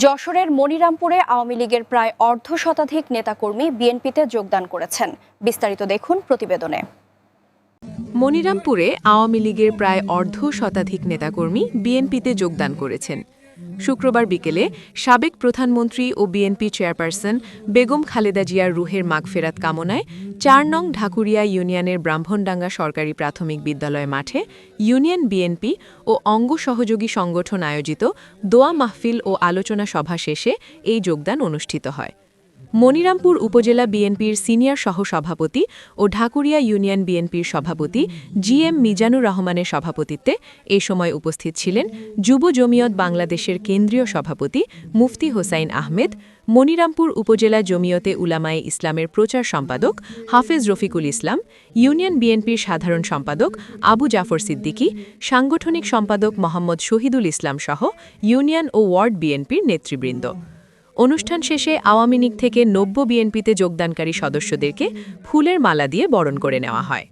যশোরের মনিরামপুরে আওয়ামী লীগের প্রায় অর্ধশতাধিক নেতাকর্মী বিএনপিতে যোগদান করেছেন। বিস্তারিত দেখুন প্রতিবেদনে। মনিরামপুরে আওয়ামী লীগের প্রায় অর্ধশতাধিক নেতাকর্মী বিএনপিতে যোগদান করেছেন। শুক্রবার বিকেলে সাবেক প্রধানমন্ত্রী ও বিএনপি চেয়ারপারসন বেগম খালেদা জিয়ার রুহের মাগফেরাত কামনায় ৪ নং ঢাকুরিয়া ইউনিয়নের ব্রাহ্মণডাঙ্গা সরকারি প্রাথমিক বিদ্যালয় মাঠে ইউনিয়ন বিএনপি ও অঙ্গ সহযোগী সংগঠন আয়োজিত দোয়া মাহফিল ও আলোচনা সভা শেষে এই যোগদান অনুষ্ঠিত হয়। মনিরামপুর উপজেলা বিএনপির সিনিয়র সহসভাপতি ও ঢাকুরিয়া ইউনিয়ন বিএনপির সভাপতি জিএম মিজানুর রহমানের সভাপতিত্বে এ সময় উপস্থিত ছিলেন যুব জমিয়ত বাংলাদেশের কেন্দ্রীয় সভাপতি মুফতি হোসাইন আহমেদ, মনিরামপুর উপজেলা জমিয়তে উলামায়ে ইসলামের প্রচার সম্পাদক হাফেজ রফিকুল ইসলাম, ইউনিয়ন বিএনপির সাধারণ সম্পাদক আবু জাফর সিদ্দিকী, সাংগঠনিক সম্পাদক মোহাম্মদ শহীদুল ইসলাম সহ ইউনিয়ন ও ওয়ার্ড বিএনপির নেতৃবৃন্দ। অনুষ্ঠান শেষে আওয়ামী লীগ থেকে ৯০ বিএনপিতে যোগদানকারী সদস্যদেরকে ফুলের মালা দিয়ে বরণ করে নেওয়া হয়।